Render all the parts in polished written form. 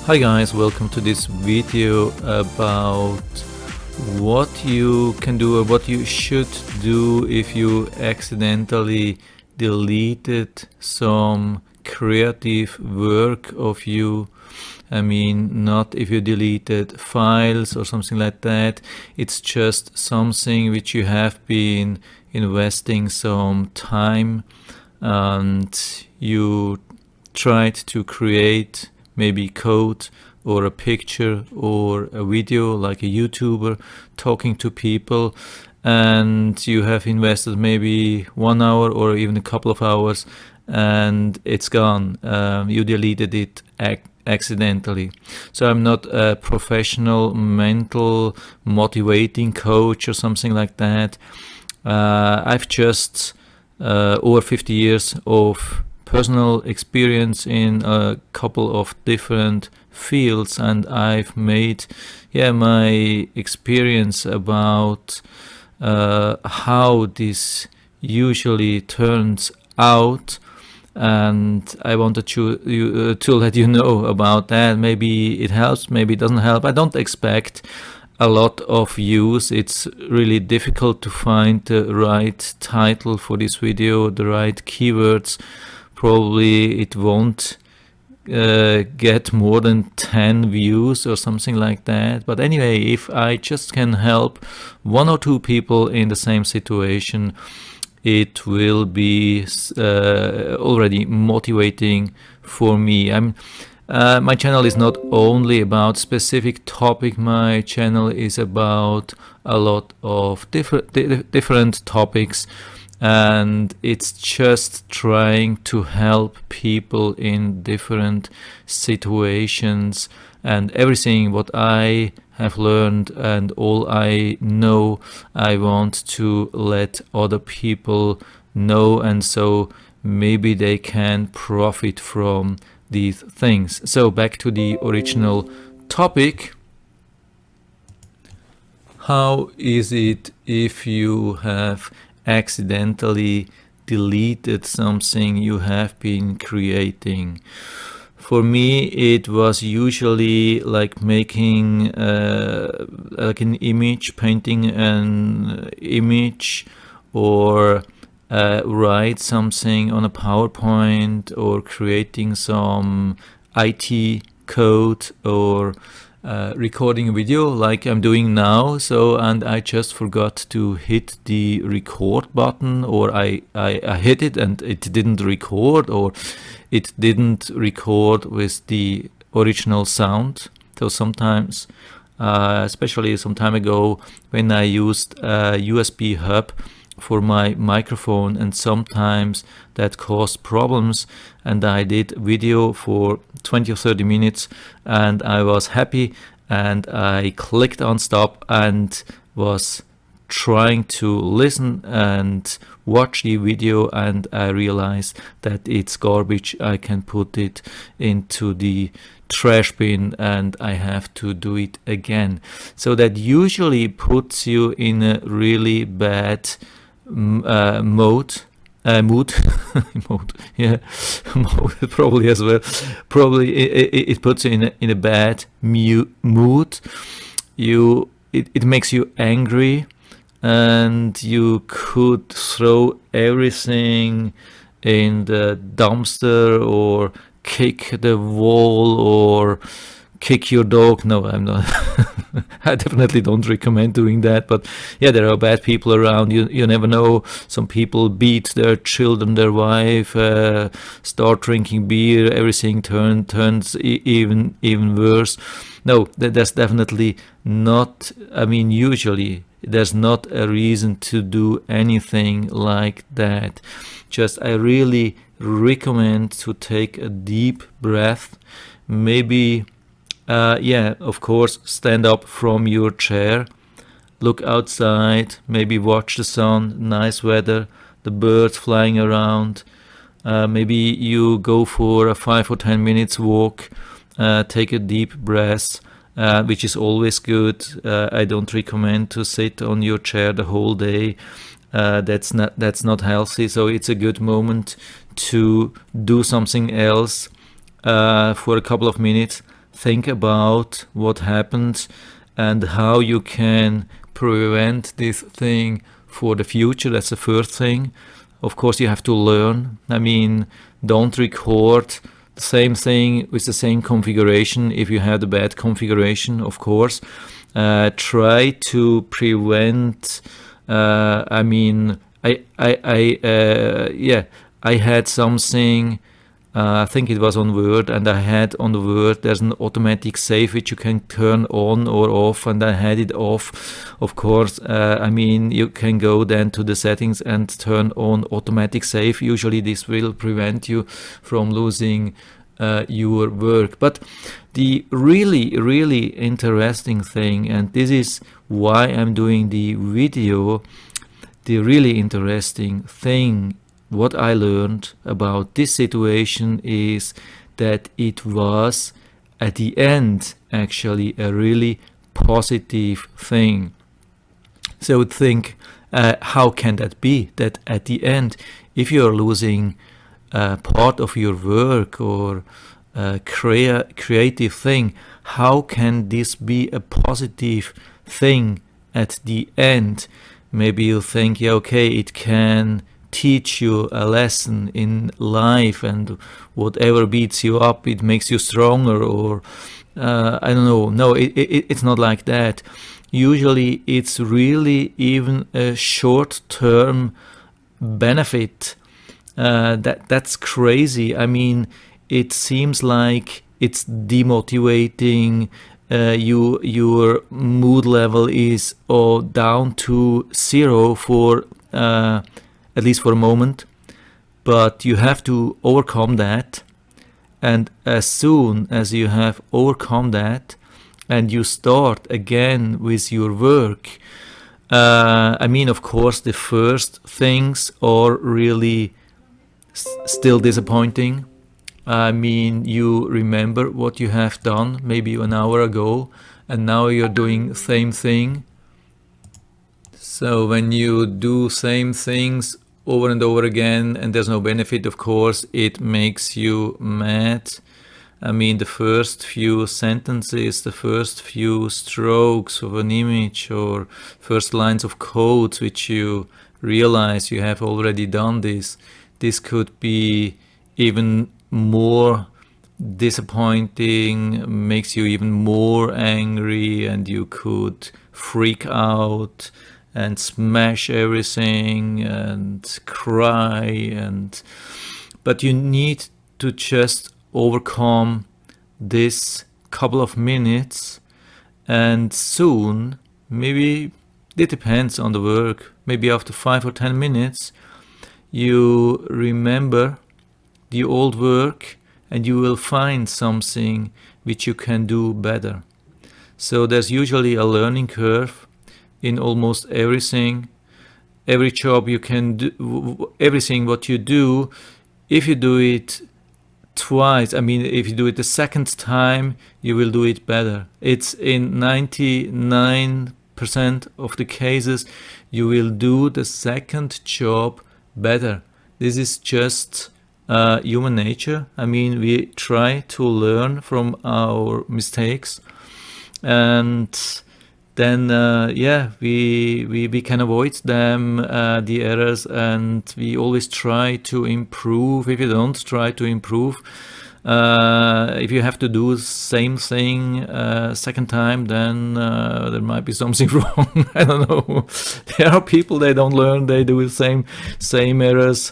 Hi guys, welcome to this video about what you can do or what you should do if you accidentally deleted some creative work of you. I mean, not if you deleted files or something like that. It's just something which you have been investing some time and you tried to create maybe code or a picture or a video like a YouTuber talking to people, and you have invested maybe 1 hour or even a couple of hours and it's gone. You deleted it accidentally. So I'm not a professional mental motivating coach or something like that. I've just over 50 years of personal experience in a couple of different fields, and I've made my experience about how this usually turns out, and I wanted to let you know about that. Maybe it helps, maybe it doesn't help. I don't expect a lot of views. It's really difficult to find the right title for this video, the right keywords. Probably it won't get more than 10 views or something like that. But anyway, if I just can help one or two people in the same situation, it will be already motivating for me. My channel is not only about specific topic. My channel is about a lot of different topics, and it's just trying to help people in different situations, and everything what I have learned and all I know, I want to let other people know, and so maybe they can profit from these things. So back to the original topic. How is it if you have accidentally deleted something you have been creating? For me, it was usually like making like an image, painting an image, or write something on a PowerPoint, or creating some IT code, or recording a video like I'm doing now. And I just forgot to hit the record button, or I hit it and it didn't record, or it didn't record with the original sound. So sometimes, especially some time ago, when I used a USB hub for my microphone, and sometimes that caused problems, and I did video for 20 or 30 minutes and I was happy, and I clicked on stop and was trying to listen and watch the video, and I realized that it's garbage. I can put it into the trash bin and I have to do it again. So that usually puts you in a really bad mood mode, yeah, mode probably as well. Probably it puts you in a bad mood. It makes you angry, and you could throw everything in the dumpster, or kick the wall, or kick your dog. No, I'm not. I definitely don't recommend doing that, but yeah, there are bad people around. You never know. Some people beat their children, their wife, start drinking beer. Everything turns even worse. No, that's definitely not. I mean, usually there's not a reason to do anything like that. Just I really recommend to take a deep breath. Maybe of course, stand up from your chair, look outside, maybe watch the sun, nice weather, the birds flying around. Maybe you go for a 5 or 10 minutes walk, take a deep breath, which is always good. I don't recommend to sit on your chair the whole day. That's not healthy. So it's a good moment to do something else for a couple of minutes. think about what happened and how you can prevent this thing for the future. That's the first thing. Of course, you have to learn. I mean, don't record the same thing with the same configuration if you had a bad configuration, of course. Try to prevent. I mean, I had something. I think it was on Word, and I had on the Word there's an automatic save which you can turn on or off, and I had it off. Of course, I mean, you can go then to the settings and turn on automatic save. Usually this will prevent you from losing your work. But the really interesting thing, and this is why I'm doing the video, the really interesting thing what I learned about this situation is that it was at the end actually a really positive thing. So think, how can that be? That at the end, if you're losing part of your work or creative thing, how can this be a positive thing at the end? Maybe you think, yeah, okay, it can teach you a lesson in life, and whatever beats you up, it makes you stronger, or I don't know. No, it's not like that. Usually it's really even a short-term benefit. That's crazy. I mean, it seems like it's demotivating. Your mood level is down to zero for at least for a moment, but you have to overcome that. And as soon as you have overcome that and you start again with your work, I mean, of course, the first things are really still disappointing. I mean, you remember what you have done maybe an hour ago, and now you're doing the same thing. So when you do same things over and over again and there's no benefit, of course, it makes you mad. I mean, the first few sentences, the first few strokes of an image or first lines of code which you realize you have already done this could be even more disappointing, makes you even more angry, and you could freak out and smash everything and cry, but you need to just overcome this couple of minutes, and soon, maybe it depends on the work, maybe after 5 or 10 minutes you remember the old work and you will find something which you can do better. So there's usually a learning curve in almost everything. Every job you can do, everything what you do, if you do it twice, I mean, if you do it the second time, you will do it better. It's in 99% of the cases, you will do the second job better. This is just human nature. I mean, we try to learn from our mistakes, and then we can avoid them, the errors, and we always try to improve. If you don't try to improve, if you have to do the same thing second time, then there might be something wrong. I don't know. There are people, they don't learn, they do the same errors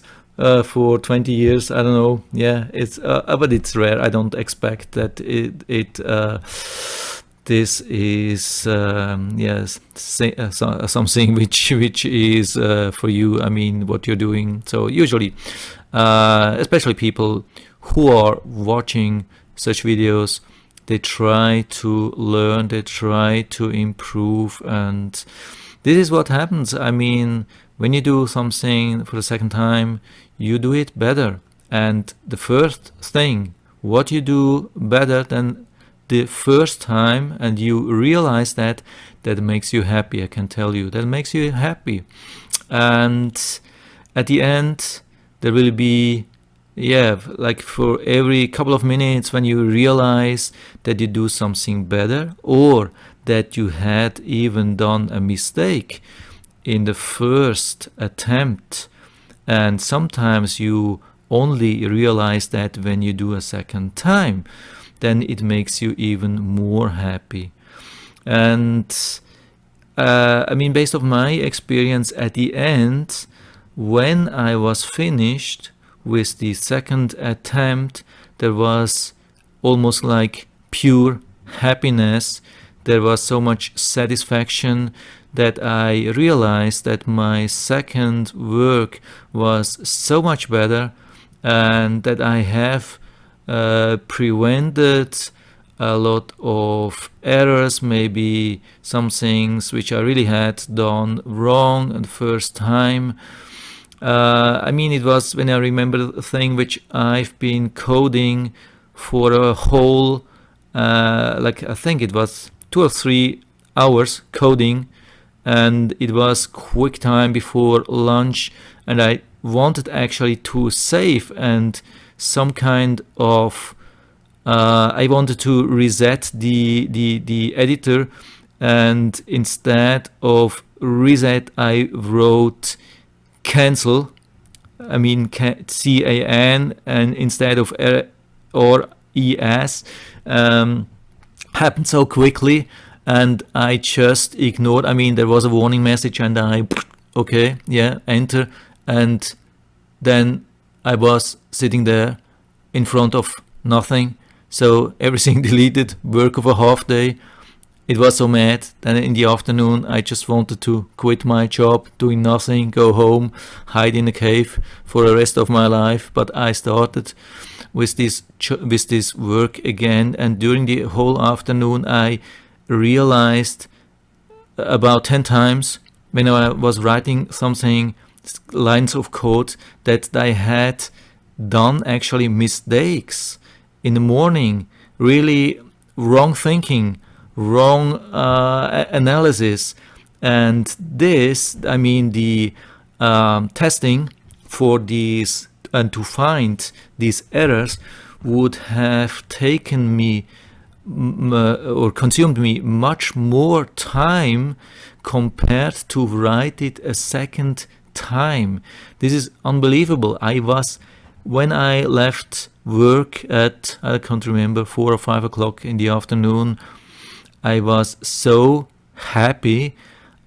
for 20 years. I don't know. Yeah, it's but it's rare. I don't expect that this is something which is for you. I mean, what you're doing. So usually, especially people who are watching such videos, they try to learn, they try to improve, and this is what happens. I mean, when you do something for the second time, you do it better. And the first thing, what you do better than the first time, and you realize that makes you happy. I can tell you, that makes you happy. And at the end, there will be yeah, like for every couple of minutes when you realize that you do something better, or that you had even done a mistake in the first attempt, and sometimes you only realize that when you do a second time, then it makes you even more happy. And I mean, based on my experience at the end, when I was finished with the second attempt, there was almost like pure happiness. There was so much satisfaction that I realized that my second work was so much better, and that I have prevented a lot of errors, maybe some things which I really had done wrong the first time. I mean, it was, when I remember, the thing which I've been coding for a whole, like I think it was 2 or 3 hours coding, and it was quick time before lunch, and I wanted actually to save and some kind of I wanted to reset the editor, and instead of reset I wrote cancel. I mean CAN, and instead of or ES. Happened so quickly, and I just ignored. I mean, there was a warning message, and I okay, yeah, enter, and then I was sitting there in front of nothing. So everything deleted, work of a half day. It was so mad. Then in the afternoon, I just wanted to quit my job, doing nothing, go home, hide in a cave for the rest of my life. But I started with this work again, and during the whole afternoon, I realized about 10 times when I was writing something, lines of code, that I had done actually mistakes in the morning, really wrong thinking, wrong analysis. And this, I mean, the testing for these and to find these errors would have taken me or consumed me much more time compared to write it a second time. This is unbelievable. When I left work at, I can't remember, 4 or 5 o'clock in the afternoon, I was so happy.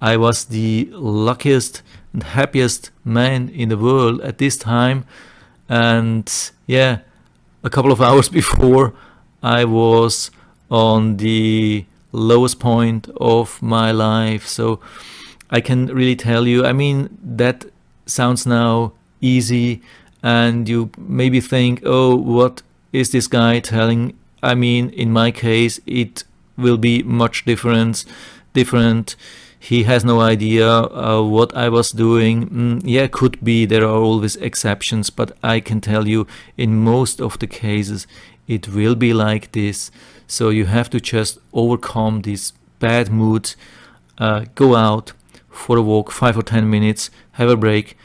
I was the luckiest and happiest man in the world at this time. And yeah, a couple of hours before, I was on the lowest point of my life. So I can really tell you, I mean, that sounds now easy, and you maybe think, oh, what is this guy telling? I mean, in my case, it will be much different. He has no idea what I was doing. Yeah, could be. There are always exceptions, but I can tell you, in most of the cases, it will be like this. So you have to just overcome this bad mood, go out for a walk, 5 or 10 minutes, have a break,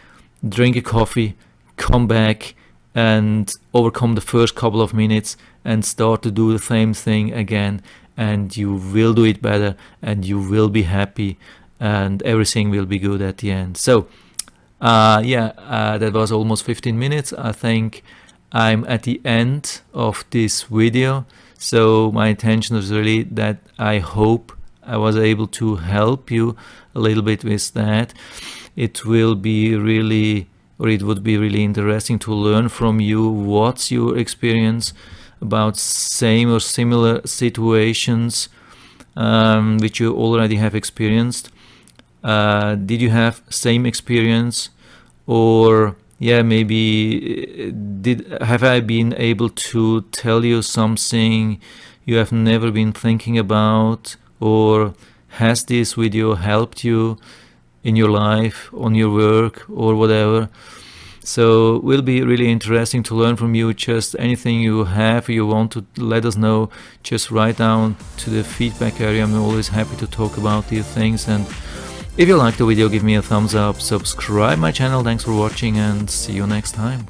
drink a coffee, come back and overcome the first couple of minutes and start to do the same thing again, and you will do it better, and you will be happy, and everything will be good at the end. So that was almost 15 minutes. I think I'm at the end of this video. So my intention is really that I hope I was able to help you a little bit with that. It would be really interesting to learn from you. What's your experience about same or similar situations which you already have experienced? Did you have same experience, or maybe have I been able to tell you something you have never been thinking about, or has this video helped you in your life, on your work, or whatever? So it will be really interesting to learn from you. Just anything you want to let us know, just write down to the feedback area. I'm always happy to talk about these things. And if you like the video, give me a thumbs up, subscribe my channel. Thanks for watching, and see you next time.